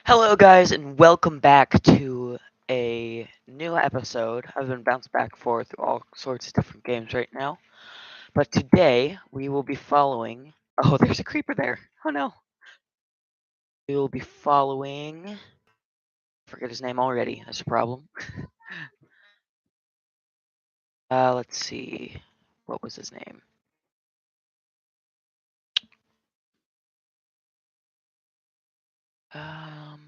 Hello, guys, and welcome back to a new episode. I've been bounced back and forth through all sorts of different games right now, but today we will be following. Oh, there's a creeper there. Oh no. We will be following. Forget his name already. That's a problem. Let's see. What was his name? Um,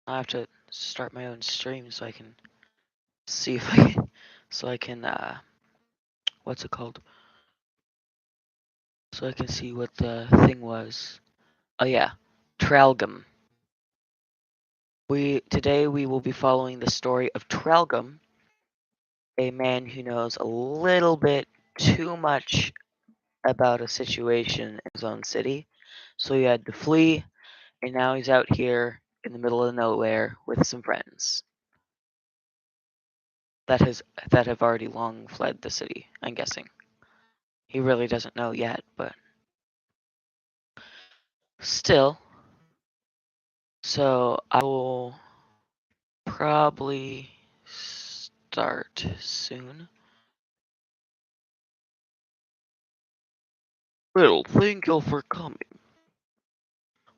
I have to start my own stream so I can see if I can. So I can. What's it called? So I can see what the thing was. Oh yeah, tralgem. Today we will be following the story of Tralgem, a man who knows a little bit too much about a situation in his own city. So he had to flee, and now he's out here in the middle of nowhere with some friends that has that have already long fled the city, I'm guessing. He really doesn't know yet, but still. So I will probably start soon. Well, thank you for coming.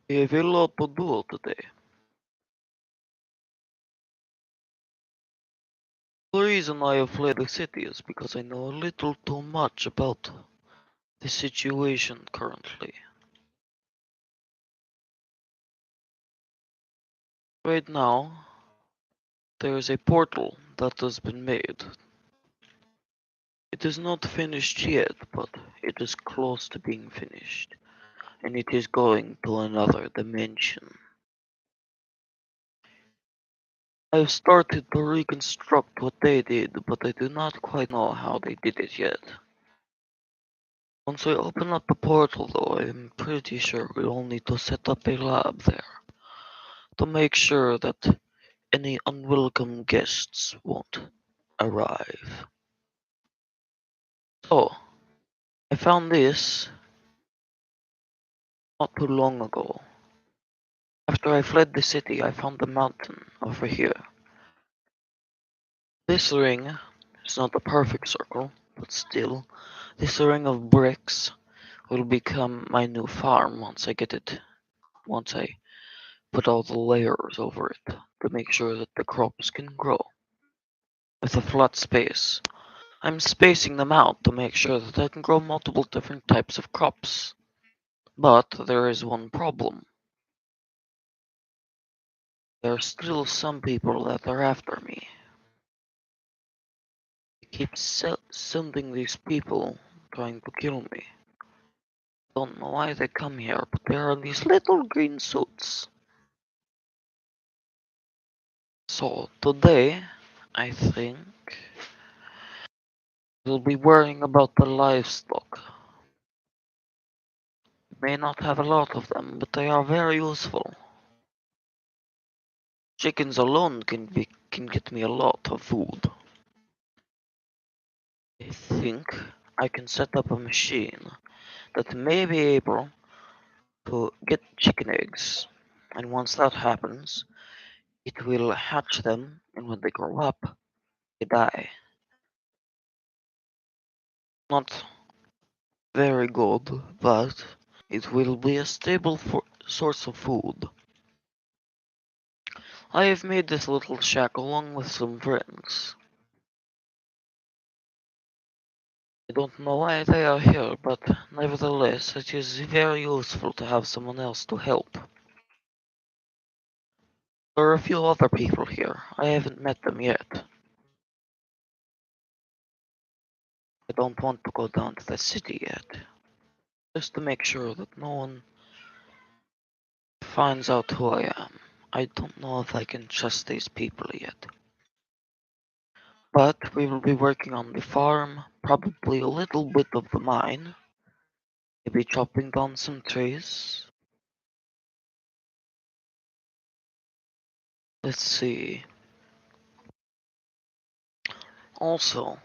We have a lot to do today. The reason I have fled the city is because I know a little too much about the situation currently. Right now, there is a portal that has been made. It is not finished yet, but it is close to being finished, and it is going to another dimension. I have started to reconstruct what they did, but I do not quite know how they did it yet. Once I open up the portal though, I am pretty sure we'll need to set up a lab there to make sure that any unwelcome guests won't arrive. So, I found this not too long ago. After I fled the city, I found the mountain over here. This ring is not a perfect circle, but still, this ring of bricks will become my new farm once I put all the layers over it to make sure that the crops can grow. With a flat space, I'm spacing them out to make sure that I can grow multiple different types of crops. But there is one problem. There are still some people that are after me. I keep sending these people trying to kill me. Don't know why they come here, but they are in these little green suits. So today, I think we'll be worrying about the livestock. We may not have a lot of them, but they are very useful. Chickens alone can get me a lot of food. I think I can set up a machine that may be able to get chicken eggs, and once that happens, it will hatch them, and when they grow up, they die. Not very good, but it will be a stable source of food. I have made this little shack along with some friends. I don't know why they are here, but nevertheless, it is very useful to have someone else to help. There are a few other people here. I haven't met them yet. I don't want to go down to the city yet. Just to make sure that no one finds out who I am. I don't know if I can trust these people yet. But we will be working on the farm, probably a little bit of the mine, maybe chopping down some trees. Let's see. Also,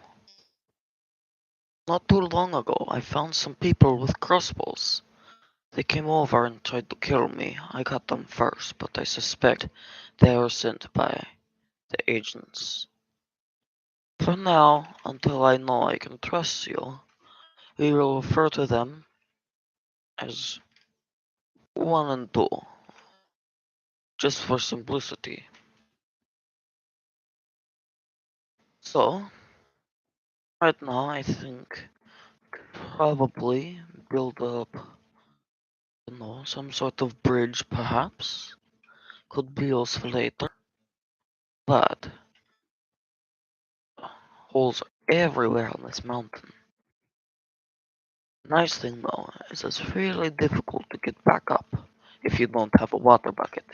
Not too long ago, I found some people with crossbows. They came over and tried to kill me. I got them first, but I suspect they were sent by the agents. For now, until I know I can trust you, we will refer to them as one and two, just for simplicity. So, right now I think probably build up, some sort of bridge perhaps. Could be useful later, but holes are everywhere on this mountain. Nice thing though is it's really difficult to get back up if you don't have a water bucket.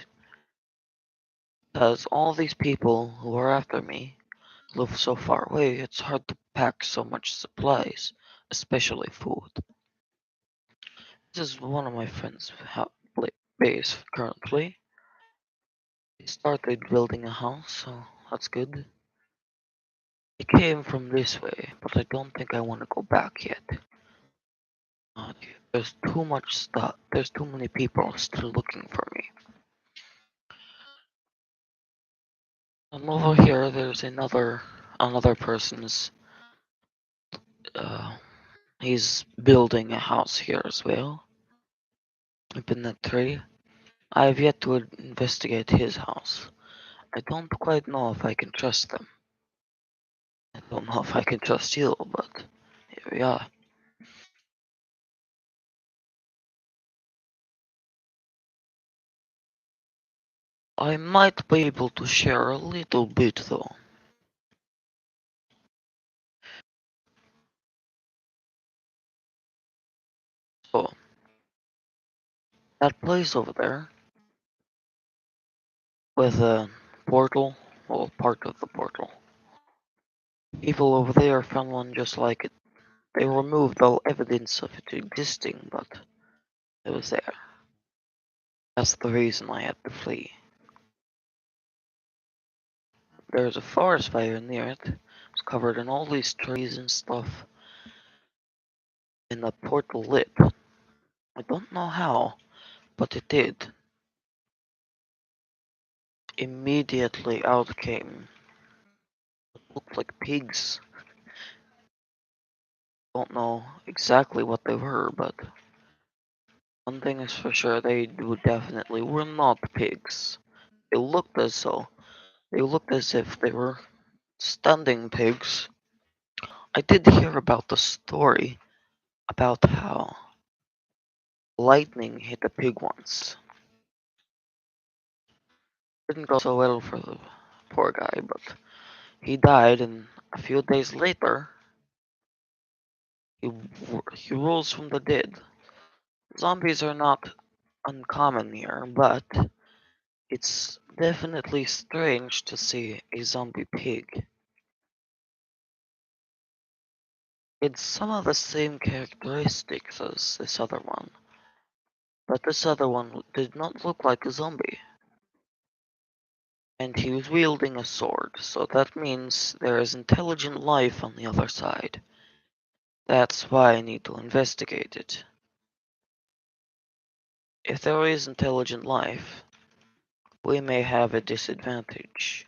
Because all these people who are after me live so far away, it's hard to pack so much supplies, especially food. This is one of my friends' base currently. He started building a house, so that's good. He came from this way, but I don't think I want to go back yet. Uh, there's too much stuff. There's too many people still looking for me. And over here, there's another person's. Uh, he's building a house here as well. Up in that tree. I have yet to investigate his house. I don't quite know if I can trust them. I don't know if I can trust you, but here we are. I might be able to share a little bit though. So, that place over there with a portal, well, part of the portal. People over there found one just like it. They removed all evidence of it existing, but it was there. That's the reason I had to flee. There's a forest fire near it. It's covered in all these trees and stuff, and the portal lit. I don't know how, but it did. Immediately out came what looked like pigs. Don't know exactly what they were, but one thing is for sure, they definitely were not pigs. They looked as so. They looked as if they were standing pigs. I did hear about the story about how lightning hit a pig once. Didn't go so well for the poor guy, but he died, and a few days later, he rose from the dead. Zombies are not uncommon here, but it's definitely strange to see a zombie pig. It's some of the same characteristics as this other one, but this other one did not look like a zombie. And he was wielding a sword, so that means there is intelligent life on the other side. That's why I need to investigate it. If there is intelligent life, we may have a disadvantage.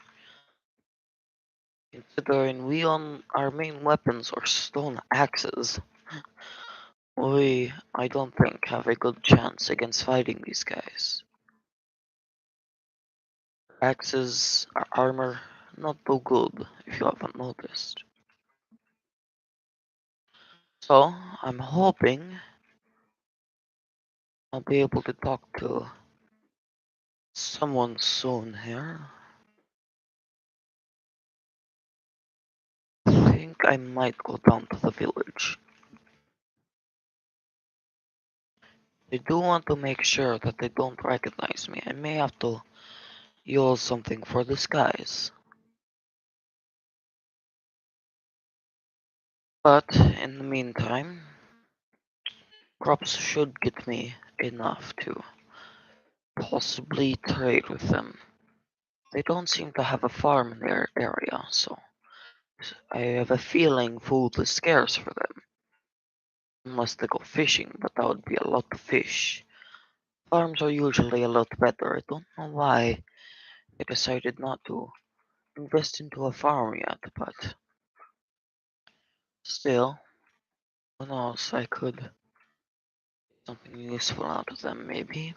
Considering our main weapons are stone axes, I don't think, have a good chance against fighting these guys. Axes are armor, not so good, if you haven't noticed. So, I'm hoping I'll be able to talk to someone soon here. I think I might go down to the village. I do want to make sure that they don't recognize me. I may have to use something for disguise. But in the meantime, crops should get me enough to possibly trade with them. They don't seem to have a farm in their area, so I have a feeling food is scarce for them. unless they go fishing, but that would be a lot of fish. Farms are usually a lot better. I don't know why I decided not to invest into a farm yet, but still, who knows, I could get something useful out of them maybe.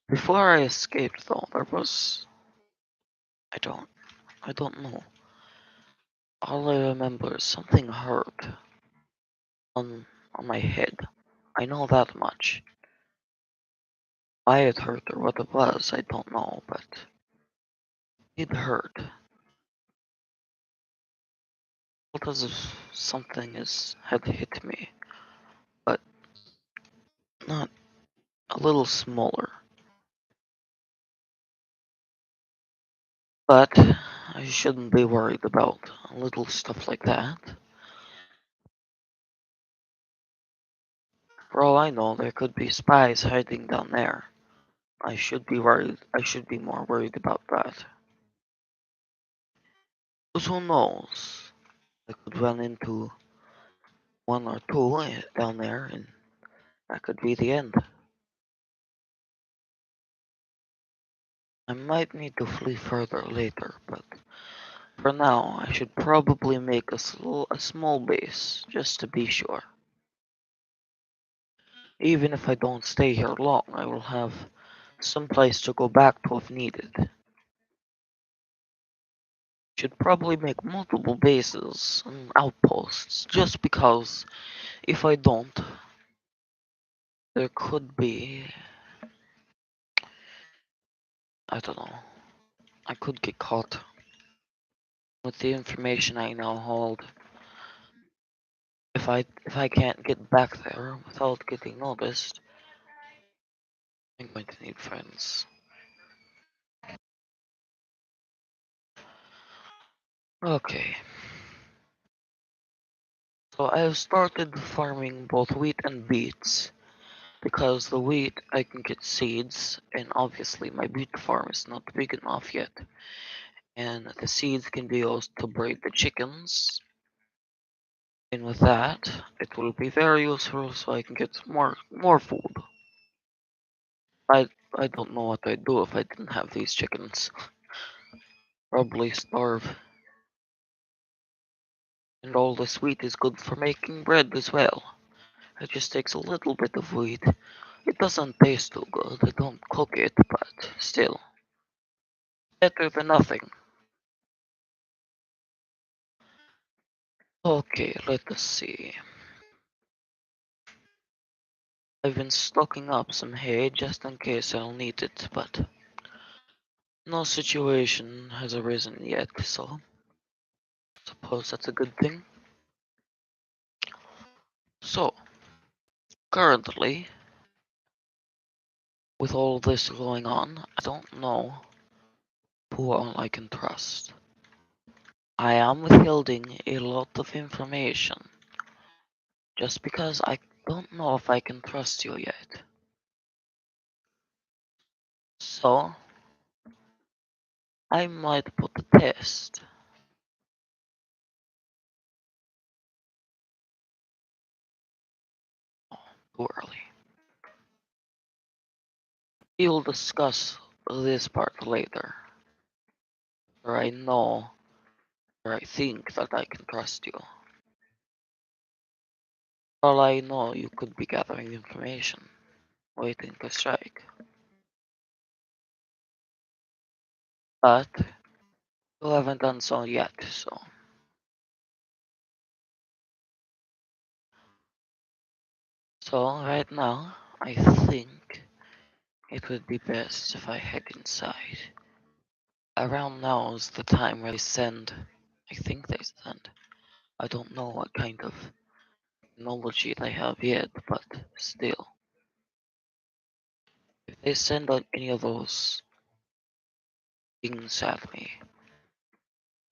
Before I escaped though, there was I don't I don't know. All I remember is something hurt on on my head. I know that much. Why it hurt or what it was, I don't know, but it hurt. Felt as if something had hit me, but not a little smaller. But I shouldn't be worried about little stuff like that. For all I know, there could be spies hiding down there. I should be worried. I should be more worried about that. Because who knows? I could run into one or two down there, and that could be the end. I might need to flee further later, but for now, I should probably make a small base, just to be sure. Even if I don't stay here long, I will have some place to go back to if needed. Should probably make multiple bases and outposts, just because if I don't, there could be, I don't know, I could get caught with the information I now hold. If I can't get back there without getting noticed, I'm going to need friends. Okay, so I've started farming both wheat and beets because the wheat I can get seeds, and obviously my beet farm is not big enough yet, and the seeds can be used to breed the chickens. And with that, it will be very useful so I can get more food. I I don't know what I'd do if I didn't have these chickens. Probably starve. And all this wheat is good for making bread as well. It just takes a little bit of wheat. It doesn't taste too good. I don't cook it, but still. Better than nothing. Okay, let us see. I've been stocking up some hay just in case I'll need it, but no situation has arisen yet, so suppose that's a good thing. So, currently, with all this going on, I don't know who all I can trust. I am withholding a lot of information just because I don't know if I can trust you yet. So, I might put a test. Oh, too early. We'll discuss this part later, where I know, where I think that I can trust you. For all I know, you could be gathering information, waiting to strike. But you haven't done so yet, so right now, I think it would be best if I head inside. Around now is the time where they send, I think they send. I don't know what kind of technology they have yet, but still. If they send out any of those things at me,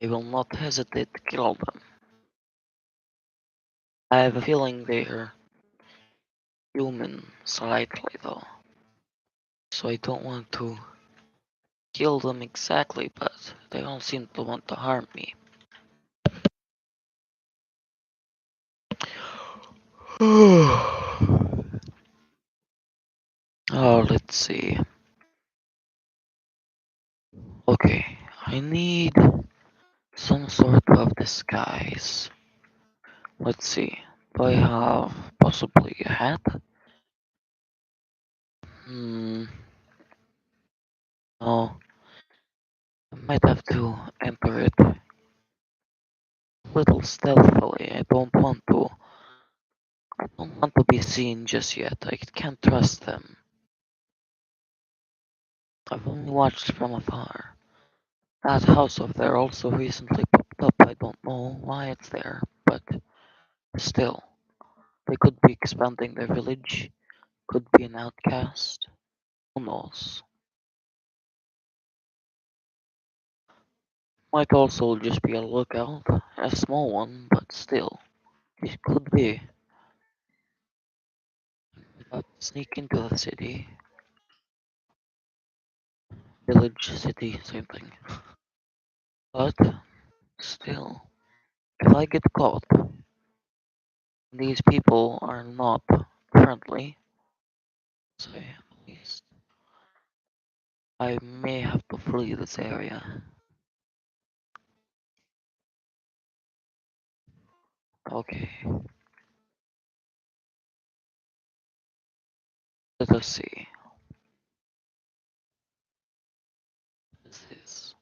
I will not hesitate to kill them. I have a feeling they're human slightly though, so I don't want to kill them exactly, but they don't seem to want to harm me. Oh, let's see. Okay, I need some sort of disguise. Let's see. Do I have possibly a hat? Hmm. No, I might have to enter it a little stealthily. I don't want to be seen just yet. I can't trust them. I've only watched from afar. That house up there also recently popped up. I don't know why it's there, but still, they could be expanding their village, could be an outcast. Who knows? Might also just be a lookout, a small one, but still, it could be. But sneak into the city, village, city, same thing. But still, if I get caught, these people are not friendly, say at least, I may have to flee this area. Okay, let us see. This is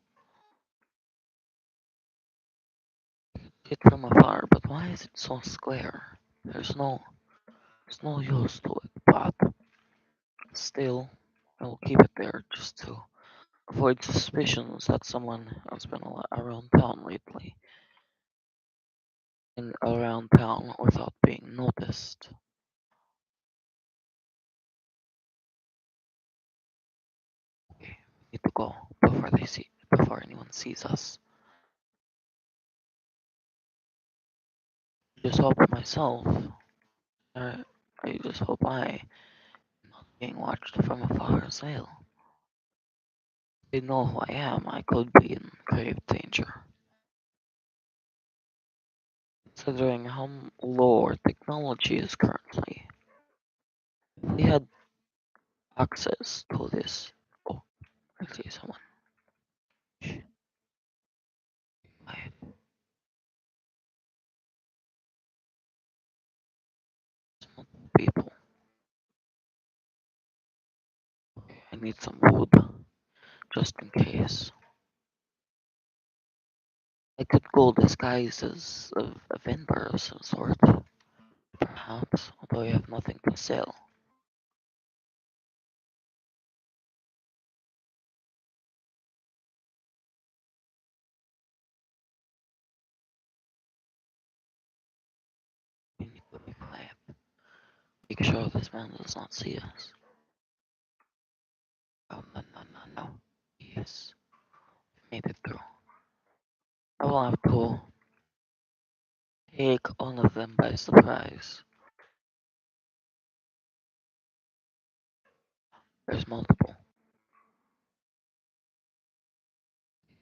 it from afar, but why is it so square? There's no use to it, but still, I'll keep it there just to avoid suspicions that someone has been around town lately, and around town without being noticed. Okay, need to go before anyone sees us. Just hope myself. Uh, I just hope I not being watched from afar as well. They know who I am. I could be in grave danger. Considering how low our technology is currently, if we had access to this. Oh, I see someone. Shh, quiet. Small people. I need some wood, just in case. I could go disguised as a vendor of some sort, perhaps, although I have nothing to sell. We need to be quiet. Make sure this man does not see us. Oh, no, no, no, no. Yes, made it through. I will have to take all of them by surprise. There's multiple.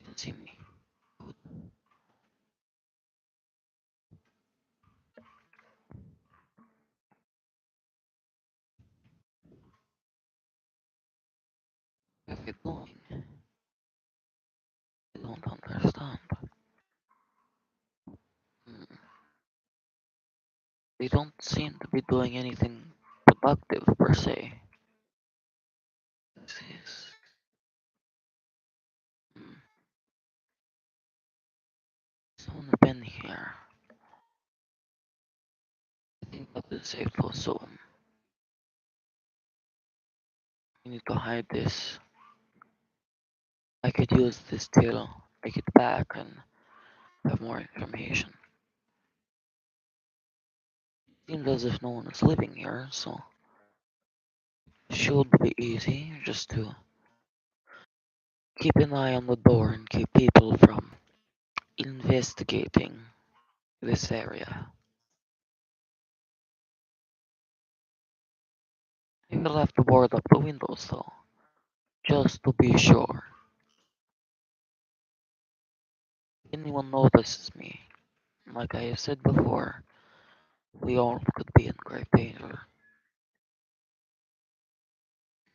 You can see me. Good. Where are you going? I don't understand. Hmm. They don't seem to be doing anything productive per se. This is. Hmm. Someone been here. I think that is safe to assume. We need to hide this. I could use this till I get back and have more information. Seems as if no one is living here, so should be easy just to keep an eye on the door and keep people from investigating this area. I will have to board up the windows though, just to be sure. If anyone notices me, like I have said before, We all could be in great danger.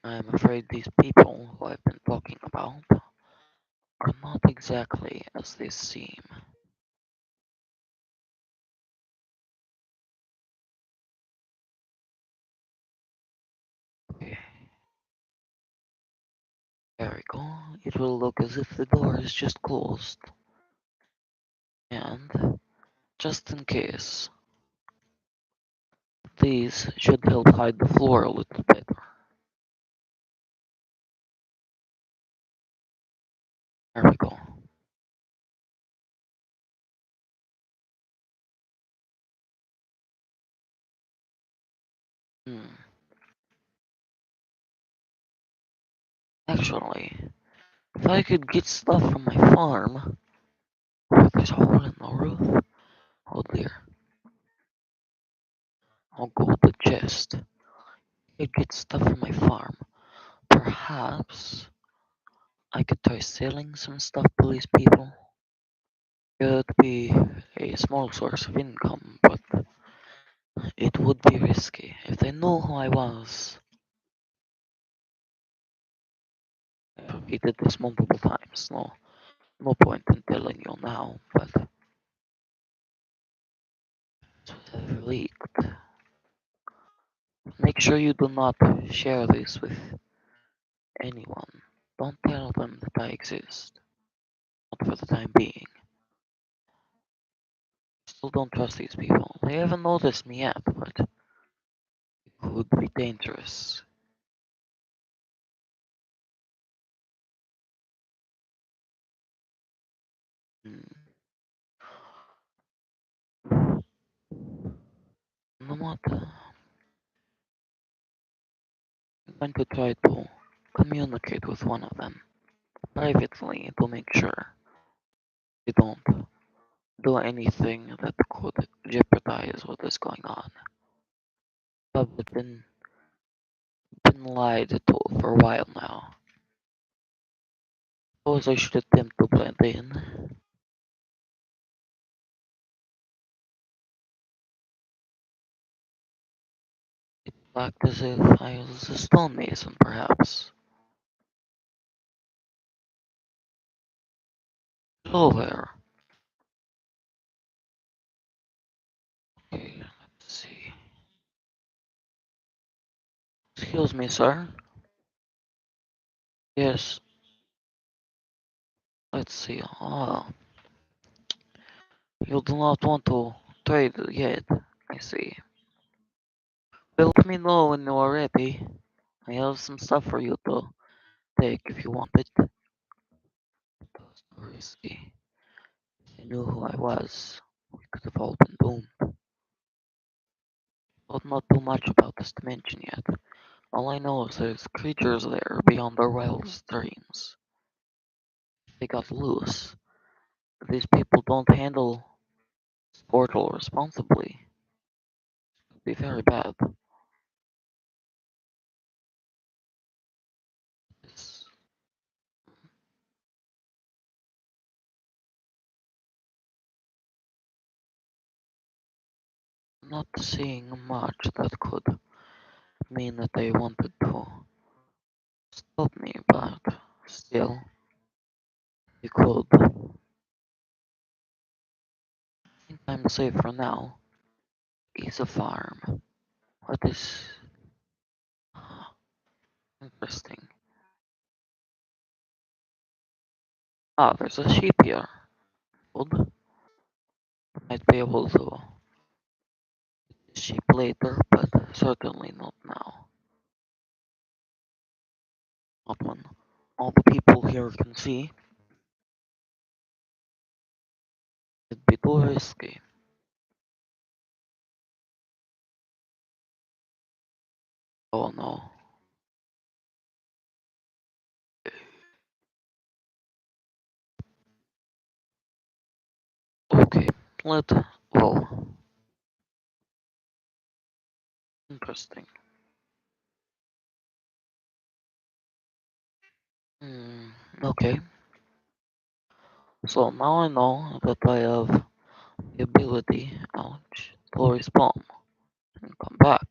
I am afraid these people who I've been talking about are not exactly as they seem. Okay, there we go. It will look as if the door is just closed. And, just in case, these should help hide the floor a little better. There we go. Hmm. Actually, if I could get stuff from my farm. Oh, there's a hole in the roof. Oh dear. I'll go with the chest. I could get stuff from my farm. Perhaps I could try selling some stuff to these people. It would be a small source of income, but it would be risky. If they know who I was, I've repeated this multiple times. No point in telling you now, but it's leaked. Make sure you do not share this with anyone. Don't tell them that I exist. Not for the time being. Still don't trust these people. They haven't noticed me yet, but it could be dangerous. Hmm. You know what? I'm going to try to communicate with one of them privately to make sure they don't do anything that could jeopardize what is going on. I've been lied to for a while now. Suppose I should attempt to blend in. It looked as if I was a stonemason, perhaps. Hello there. Okay, let's see. Excuse me, sir. Yes, let's see. You do not want to trade yet. I see. Well, let me know when you are ready. I have some stuff for you to take if you want it. That's risky. If they knew who I was, we could have all been doomed. But not too much about this dimension yet. All I know is there's creatures there beyond our wildest dreams. They got loose. These people don't handle this portal responsibly. It'd be very bad. It's not seeing much that could mean that they wanted to stop me, but still, they could. I think I'm safe for now. Is a farm. What is interesting? Ah, there's a sheep here. Good. Might be able to sheep later, but certainly not now. Not when all the people here can see. It'd be too risky. Oh no. Okay, let. Well, interesting. Okay, so now I know that I have the ability. Ouch. they'll respawn and come back.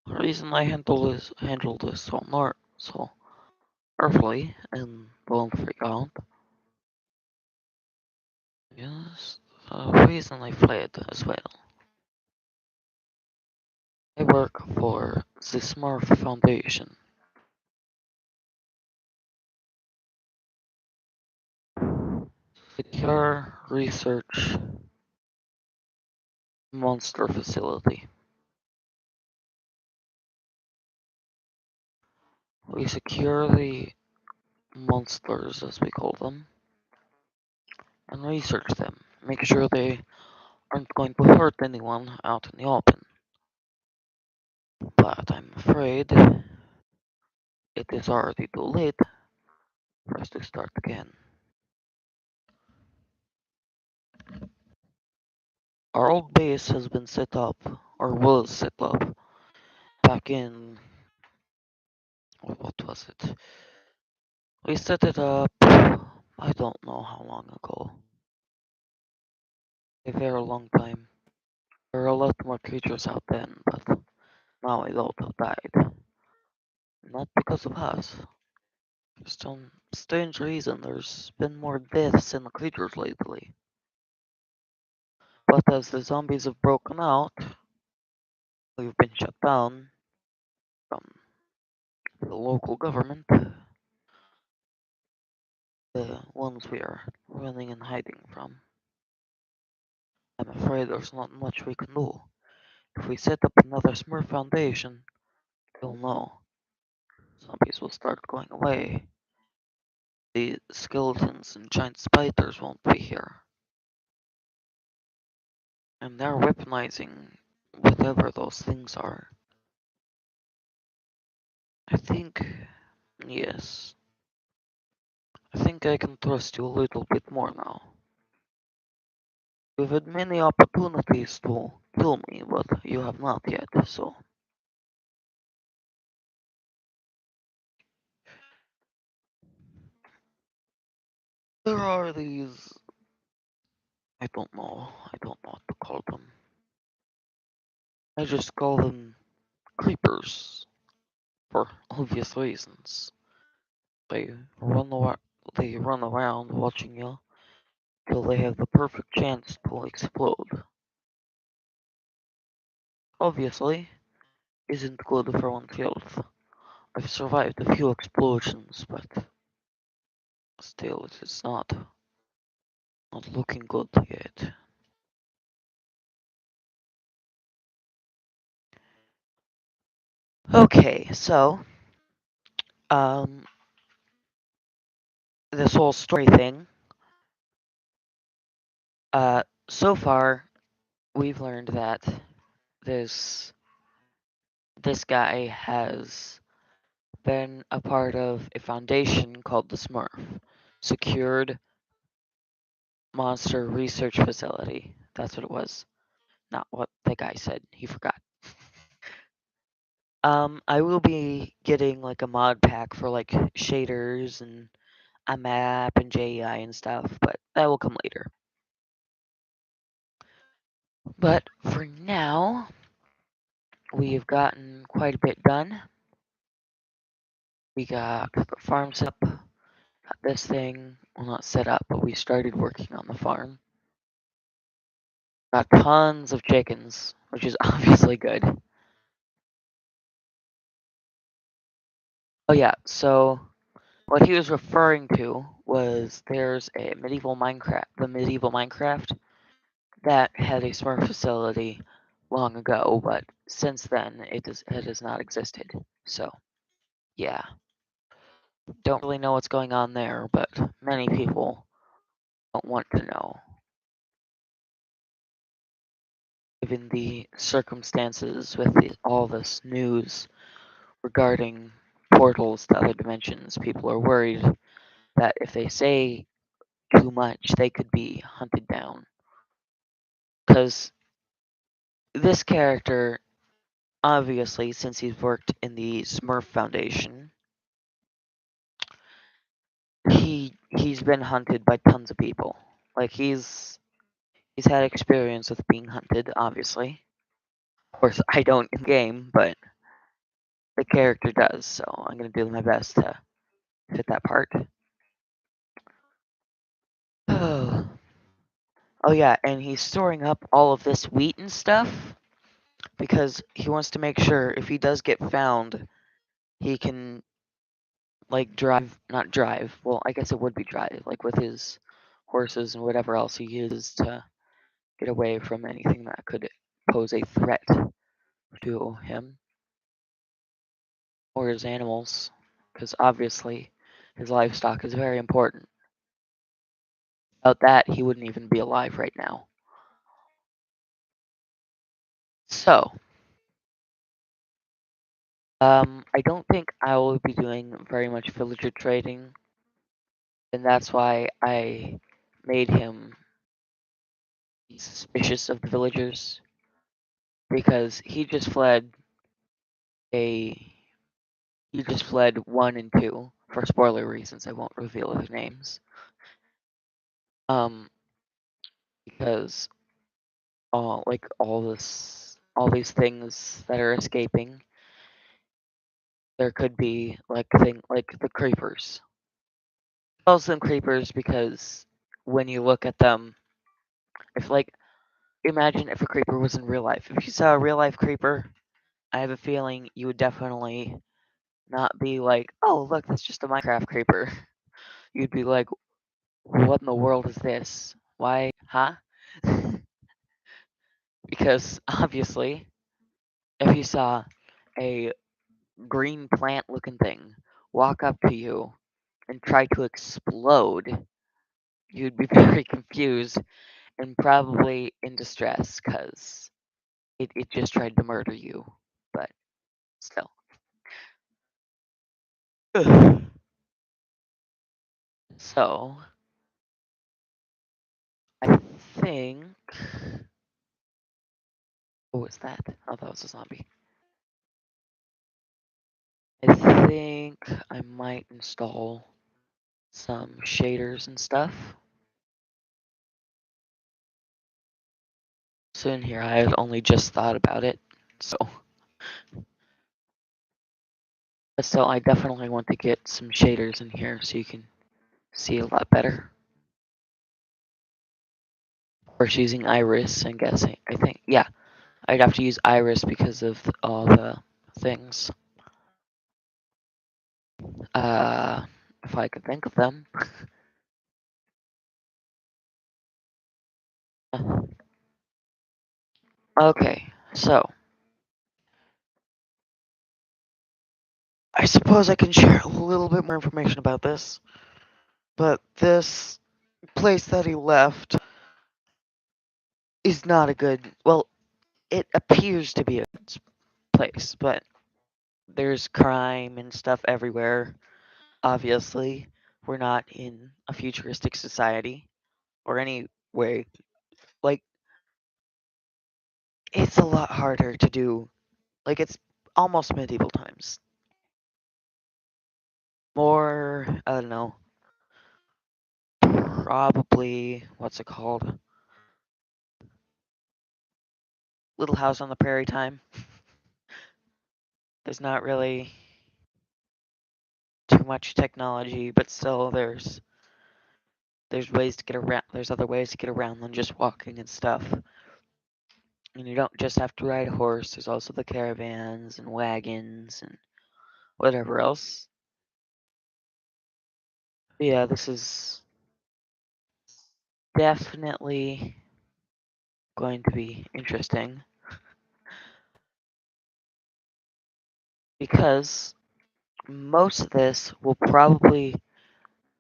The reason I handle this so carefully and don't freak out is the reason I fled as well. I work for the Smurf Foundation. Secure research monster facility. We secure the monsters, as we call them, and research them. Make sure they aren't going to hurt anyone out in the open. But I'm afraid it is already too late for us to start again. Our old base has been set up, or was set up, back in. What was it? We set it up. I don't know how long ago. A very long time. There were a lot more creatures out then, but now a lot have died. Not because of us. For some strange reason, there's been more deaths in the creatures lately. But as the zombies have broken out, we've been shut down from the local government, the ones we are running and hiding from. I'm afraid there's not much we can do. If we set up another Smurf Foundation, they'll know. Zombies will start going away. The skeletons and giant spiders won't be here. And they're weaponizing whatever those things are. I think, yes, I think I can trust you a little bit more now. You've had many opportunities to kill me, but you have not yet, so. There are these. I don't know what to call them. I just call them creepers for obvious reasons. They run around, they run around watching you till they have the perfect chance to explode. Obviously, isn't good for one's health. I've survived a few explosions, but still, it is not looking good yet. Okay, so um, this whole story thing. So far we've learned that this this guy has been a part of a foundation called the Smurf, Secured Monster Research Facility. That's what it was. Not what the guy said. He forgot. I will be getting like a mod pack for like shaders and a map and JEI and stuff, but that will come later. But for now, we've gotten quite a bit done. We got the farm set up, got this thing, well not set up, but we started working on the farm. Got tons of chickens, which is obviously good. Oh yeah, so what he was referring to was there's a medieval Minecraft that had a smart facility long ago, but since then it has not existed. So yeah, don't really know what's going on there, but many people don't want to know, given the circumstances with all this news regarding portals to other dimensions. People are worried that if they say too much, they could be hunted down. Because this character, obviously, since he's worked in the Smurf Foundation, he's been hunted by tons of people. Like he's had experience with being hunted, obviously. Of course, I don't in game, but the character does, so I'm gonna do my best to fit that part. Oh, oh yeah, and he's storing up all of this wheat and stuff because he wants to make sure if he does get found, he can like drive, not drive. Well, I guess it would be drive, like with his horses and whatever else he uses to get away from anything that could pose a threat to him or his animals, because obviously his livestock is very important. Without that, he wouldn't even be alive right now. So, I don't think I will be doing very much villager trading, and that's why I made him suspicious of the villagers because a he just fled 1 and 2 for spoiler reasons. I won't reveal their names. Um, because all these things that are escaping, there could be like the creepers. Calls them creepers because when you look at them, if like imagine if a creeper was in real life. If you saw a real life creeper, I have a feeling you would definitely not be like, oh look, that's just a Minecraft creeper. You'd be like, what in the world is this? Why, huh? Because obviously, if you saw a green plant looking thing walk up to you and try to explode, you'd be very confused and probably in distress because it just tried to murder you. But still. So, I think. What was that? Oh, that was a zombie. I think I might install some shaders and stuff. Soon here, I had only just thought about it. So I definitely want to get some shaders in here so you can see a lot better. Of course, using Iris, I'm guessing. I think, yeah, I'd have to use Iris because of all the things. Uh, if I could think of them. Okay, so I suppose I can share a little bit more information about this. But this place that he left is not a good. Well, it appears to be a good place, but there's crime and stuff everywhere. Obviously, we're not in a futuristic society or any way. Like, it's a lot harder to do. Like, it's almost medieval times. More, I don't know, probably, what's it called? Little House on the Prairie time. There's not really too much technology, but still there's ways to get around. There's other ways to get around than just walking and stuff. And you don't just have to ride a horse. There's also the caravans and wagons and whatever else. Yeah, this is definitely going to be interesting because most of this will probably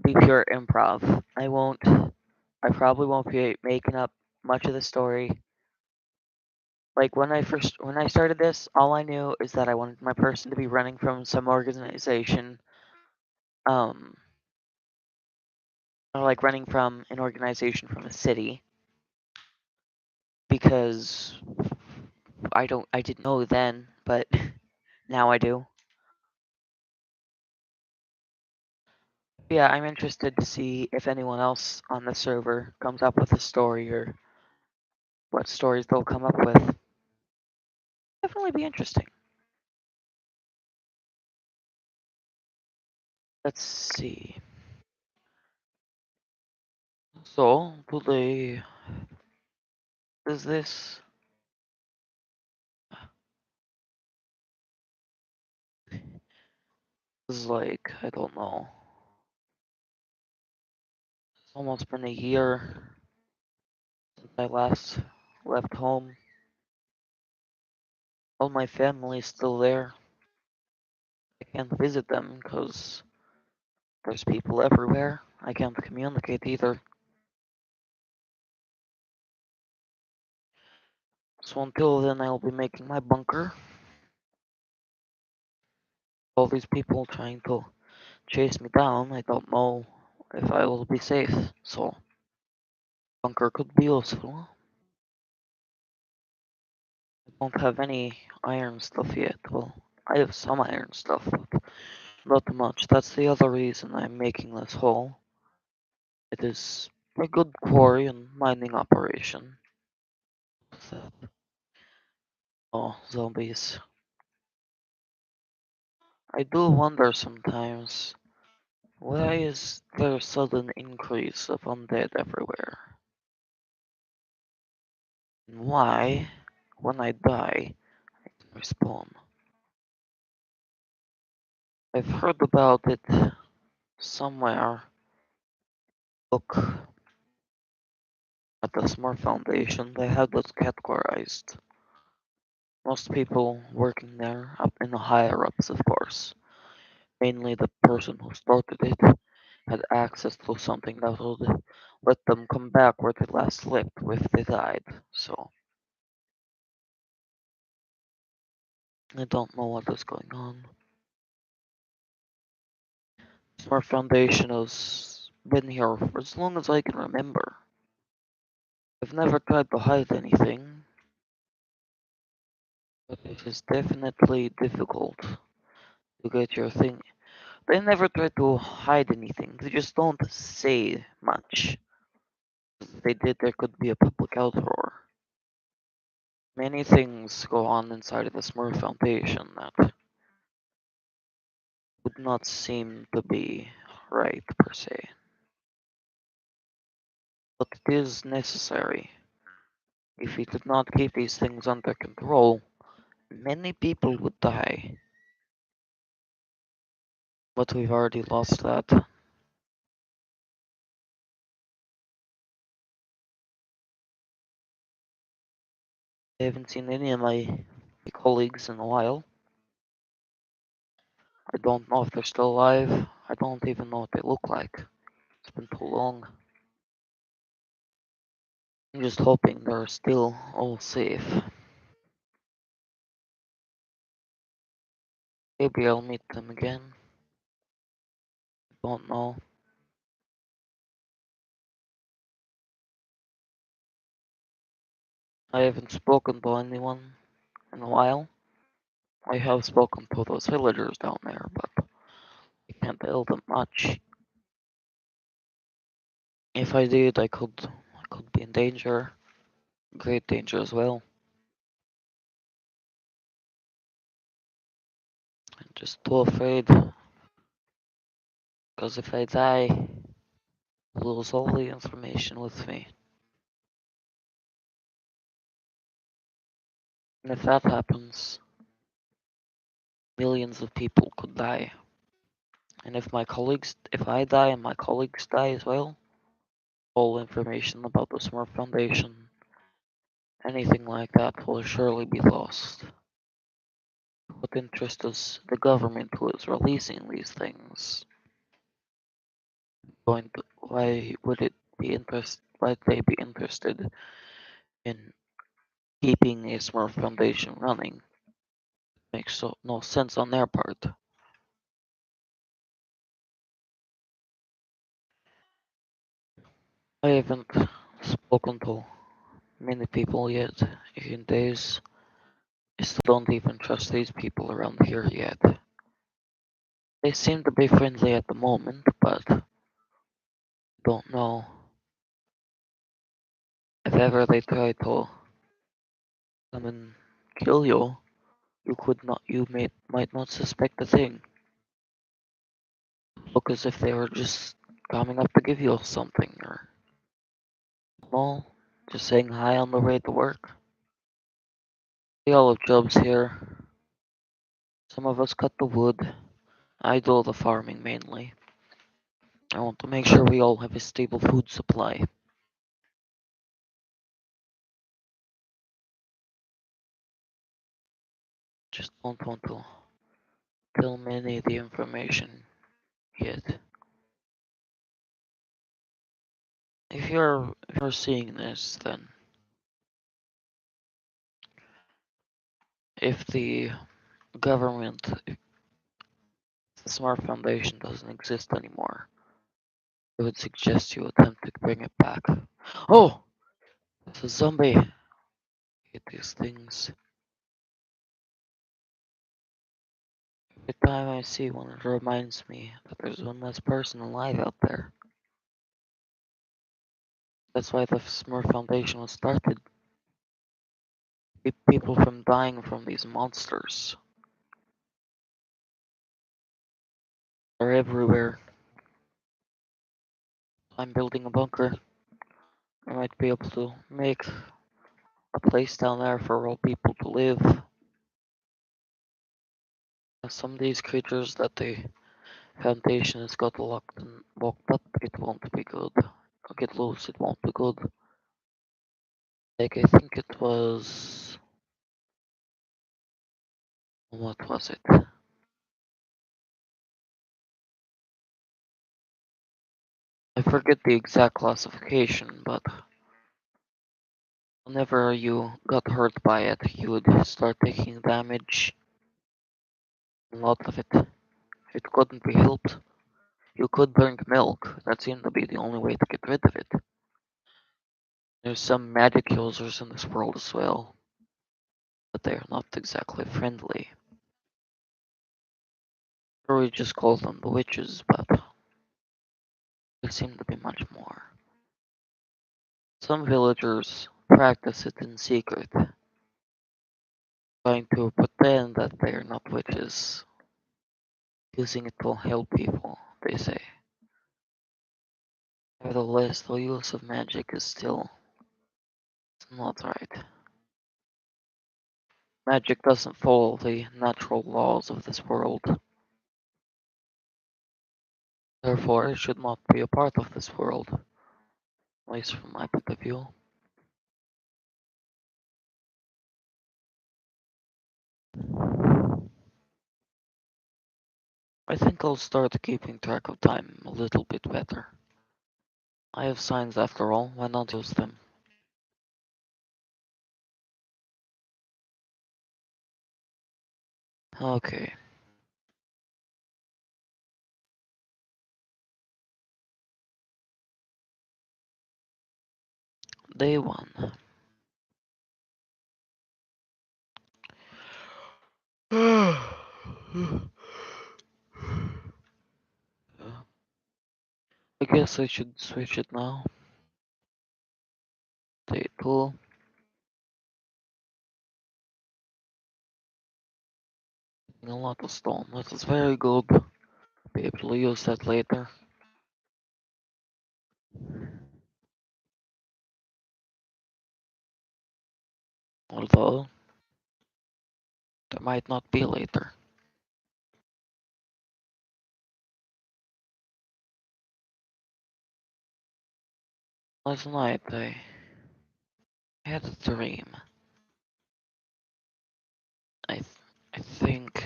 be pure improv. I probably won't be making up much of the story. Like when I started this, all I knew is that I wanted my person to be running from some organization, um, or like running from an organization from a city because I didn't know then, but now I do. Yeah, I'm interested to see if anyone else on the server comes up with a story or what stories they'll come up with. Definitely be interesting. Let's see. So, today is this is like, I don't know. It's almost been a year since I last left home. All my family is still there. I can't visit them because there's people everywhere. I can't communicate either. So until then, I'll be making my bunker. All these people trying to chase me down, I don't know if I will be safe. So bunker could be useful. I don't have any iron stuff yet. Well, I have some iron stuff, but not much. That's the other reason I'm making this hole. It is a good quarry and mining operation. Oh, zombies. I do wonder sometimes, why is there a sudden increase of undead everywhere? And why, when I die, I can respawn? I've heard about it somewhere. Look at the Smart Foundation, they have those categorized. Most people working there, up in the higher ups, of course, mainly the person who started it, had access to something that would let them come back where they last lived if they died. So I don't know what is going on. Smart Foundation has been here for as long as I can remember. I've never tried to hide anything, but it is definitely difficult to get your thing. They never try to hide anything, they just don't say much. If they did, there could be a public outroar. Many things go on inside of the Smurf Foundation that would not seem to be right per se, but it is necessary. If we did not keep these things under control, many people would die. But we've already lost that. I haven't seen any of my colleagues in a while. I don't know if they're still alive. I don't even know what they look like. It's been too long. I'm just hoping they're still all safe. Maybe I'll meet them again. Don't know. I haven't spoken to anyone in a while. I have spoken to those villagers down there, but I can't tell them much. If I did, I could be in danger. Great danger as well. I'm just too afraid, because if I die, I'll lose all the information with me. And if that happens, millions of people could die. And if I die and my colleagues die as well, all information about the Smurf Foundation, anything like that will surely be lost. What interest does the government who is releasing these things why would it be why'd they be interested in keeping a Smurf Foundation running? Makes no sense on their part. I haven't spoken to many people yet in days. I still don't even trust these people around here yet. They seem to be friendly at the moment, but don't know if ever they try to come and kill you. You might not suspect a thing. Look as if they were just coming up to give you something, or no, just saying hi on the way to work. We all have jobs here. Some of us cut the wood. I do the farming mainly. I want to make sure we all have a stable food supply. Just don't want to tell many the information yet. If you're seeing this, then if the government, if the Smart Foundation doesn't exist anymore, I would suggest you attempt to bring it back. Oh, it's a zombie. Hate these things. Every time I see one, it reminds me that there's one less person alive out there. That's why the Smurf Foundation was started. Keep people from dying from these monsters. They're everywhere. I'm building a bunker. I might be able to make a place down there for all people to live. Some of these creatures that the Foundation has got locked up, it won't be good. Get loose, it won't be good. Like I think it was, what was it? I forget the exact classification, but whenever you got hurt by it, you would start taking damage. A lot of it. It couldn't be helped. You could drink milk. That seemed to be the only way to get rid of it. There's some magic users in this world as well, but they are not exactly friendly. Or we just call them the witches, but there seem to be much more. Some villagers practice it in secret, trying to pretend that they are not witches, using it to help people, they say. Nevertheless, the use of magic is still not right. Magic doesn't follow the natural laws of this world. Therefore, it should not be a part of this world, at least from my point of view. I think I'll start keeping track of time a little bit better. I have signs after all, why not use them? Okay, day one. I guess I should switch it now. Day two. A lot of stone, that is very good. Be able to use that later. Although, there might not be later. Last night I had a dream. I, th- I think,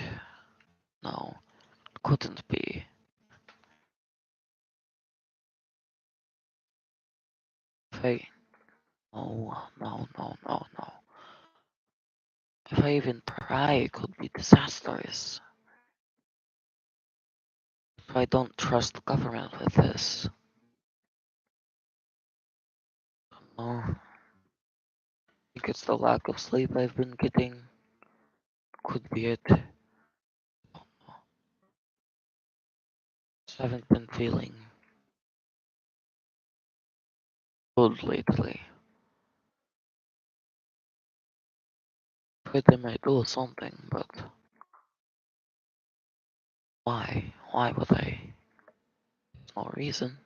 no, it couldn't be. If I, no. If I even try, it could be disastrous. If I don't trust the government with this. I think it's the lack of sleep I've been getting. Could be it. Haven't been feeling good lately. Afraid they might do something, but why? Why would I? There's no reason.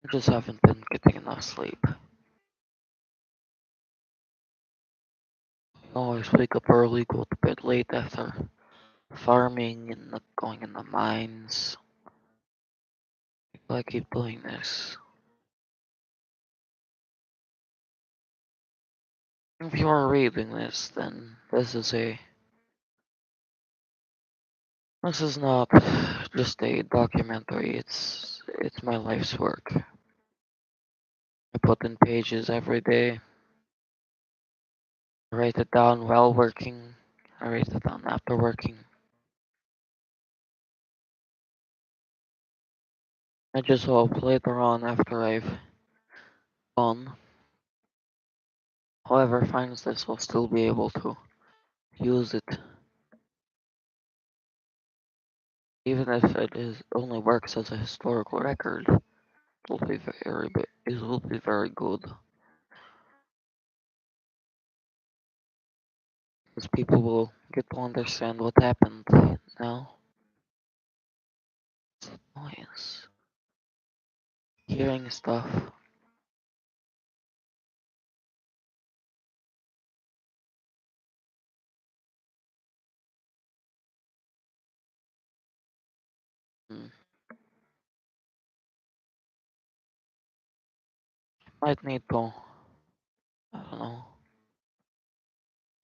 I just haven't been getting enough sleep. I always wake up early, go to bed late after farming and not going in the mines. If I keep doing this. If you are reading this, then this is not just a documentary. It's my life's work. I put in pages every day. I write it down while working. I write it down after working. I just hope later on after I've gone, whoever finds this will still be able to use it. Even if it is only works as a historical record, it will be very good. Because people will get to understand what happened now. Noise. Hearing stuff. Hmm. Might need to, I don't know,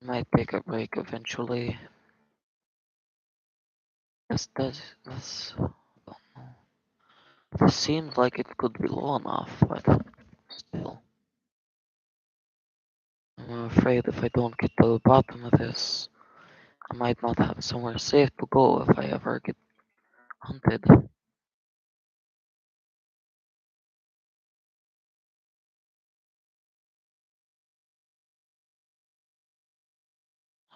might take a break eventually. This, I don't know. This seems like it could be low enough, but still. I'm afraid if I don't get to the bottom of this, I might not have somewhere safe to go if I ever get hunted.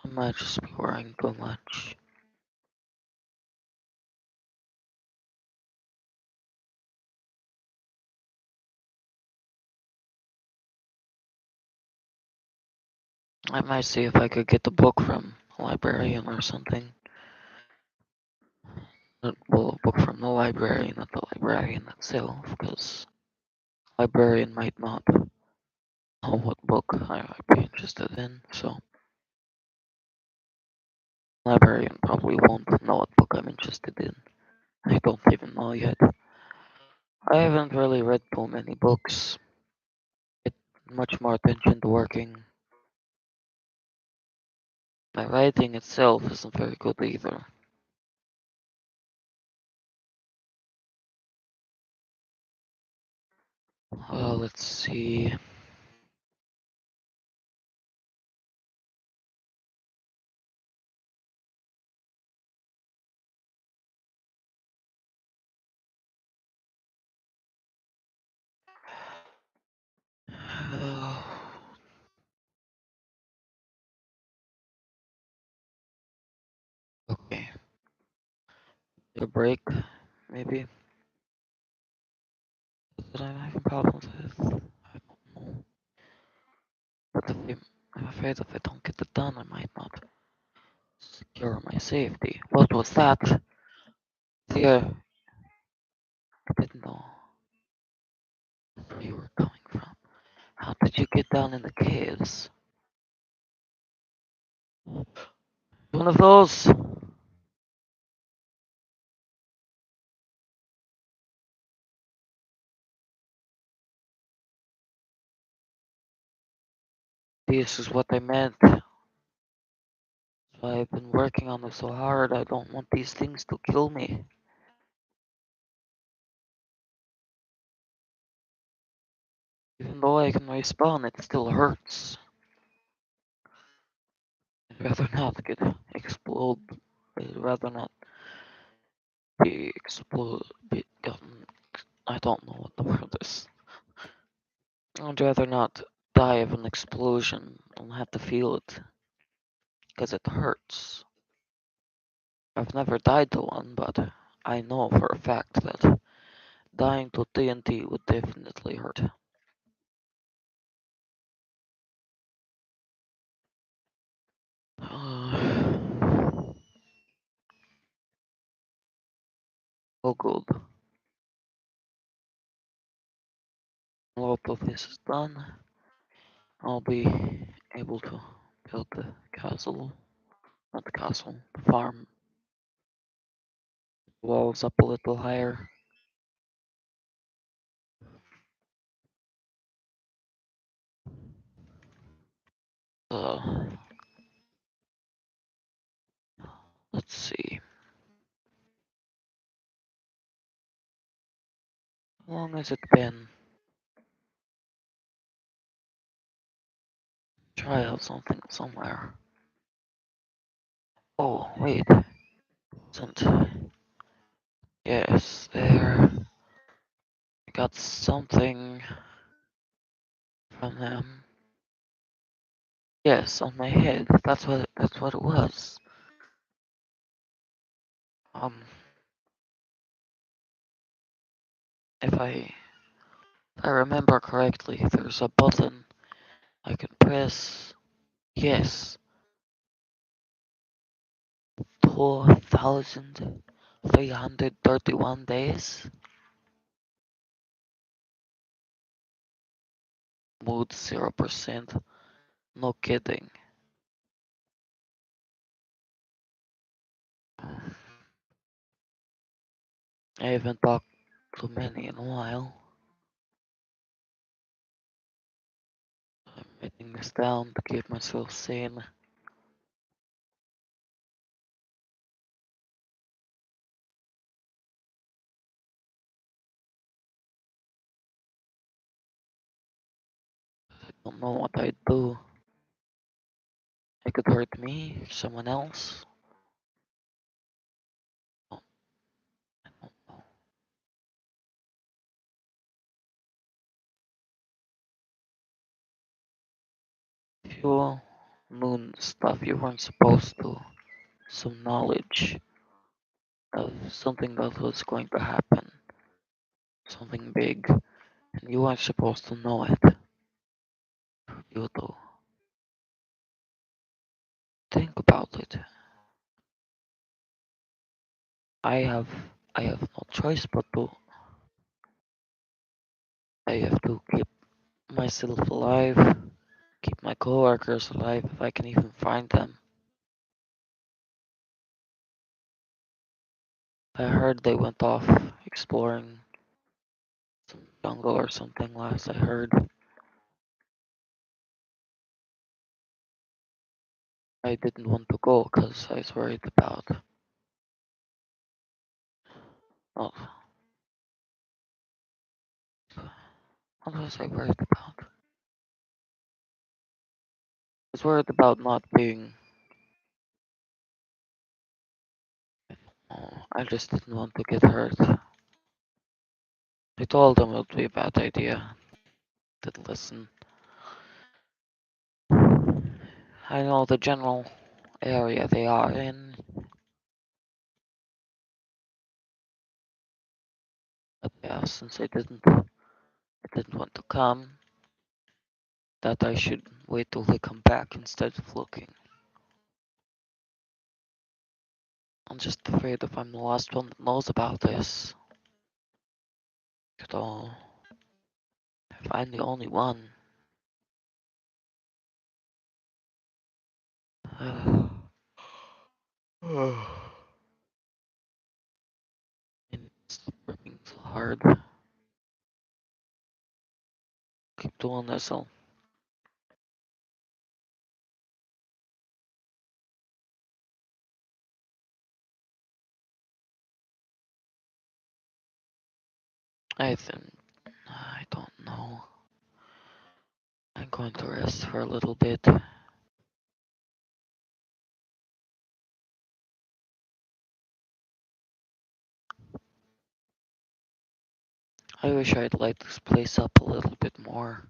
I might just be worrying too much. I might see if I could get the book from a librarian or something. Well, a book from the library, not the librarian itself, because librarian might not know what book I might be interested in, so librarian probably won't know what book I'm interested in. I don't even know yet. I haven't really read too many books. It much more attention to working. My writing itself isn't very good either. Well, let's see. Okay, a break, maybe. That I'm having problems with. I don't know. But I'm afraid if I don't get it done, I might not secure my safety. What was that? There, I didn't know where you were coming from. How did you get down in the caves? One of those. This is what I meant. That's why I've been working on this so hard. I don't want these things to kill me. Even though I can respawn, it still hurts. I'd rather not get explode. I'd rather not be explode. Be gotten. I don't know what the word is. I'd rather not die of an explosion and have to feel it, because it hurts. I've never died to one, but I know for a fact that dying to TNT would definitely hurt. Oh good. A lot of this is done. I'll be able to build the castle. Not the castle, the farm. Walls up a little higher. Uh, let's see. How long has it been? Try out something somewhere. Oh, wait. Isn't. Yes, there. I got something from them. Yes, on my head. That's what it was. Um, if I remember correctly, there's a button I can press. Yes, 2,331 days. Mood 0%. No kidding. I haven't talked to many in a while. I'm writing this down to keep myself sane. Don't know what I'd do. It could hurt me, someone else. Oh, I don't know. Fuel, moon stuff you weren't supposed to. Some knowledge of something that was going to happen. Something big. And you weren't supposed to know it. You do. Think about it. I have I have no choice but to. I have to keep myself alive, keep my coworkers alive if I can even find them. I heard they went off exploring some jungle or something last I heard. I didn't want to go because I was worried about. Oh, what was I worried about? I was worried about not being. Oh, I just didn't want to get hurt. I told them it would be a bad idea. Didn't listen. I know the general area they are in, but yeah, since I didn't want to come, that I should wait till they come back instead of looking. I'm just afraid if I'm the last one that knows about this, so if I'm the only one, it's working so hard. Keep doing this. I think I don't know. I'm going to rest for a little bit. I wish I'd light this place up a little bit more.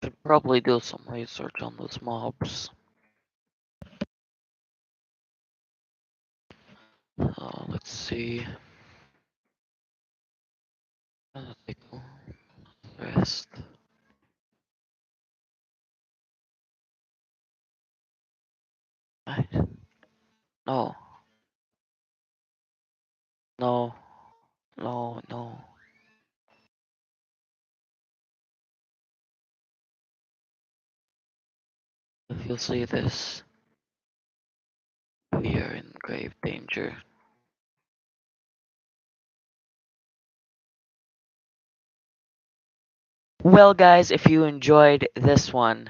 Should probably do some research on those mobs. Let's see. Take rest. Right. No, no, no, no. If you see this, we are in grave danger. Well, guys, if you enjoyed this one,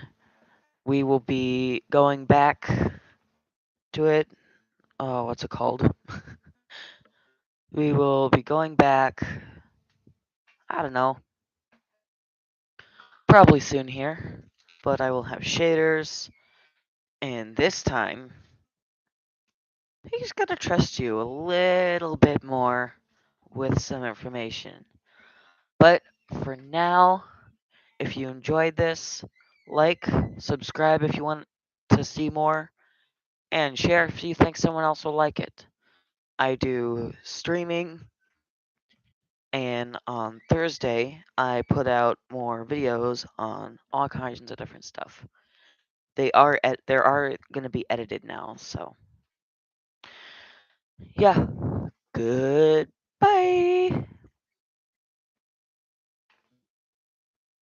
we will be going back to it. Oh, what's it called? We will be going back, I don't know, probably soon here. But I will have shaders, and this time, he's gonna trust you a little bit more with some information. But for now, if you enjoyed this, like, subscribe if you want to see more, and share if you think someone else will like it. I do streaming, and on Thursday, I put out more videos on all kinds of different stuff. They are going to be edited now, so yeah. Goodbye.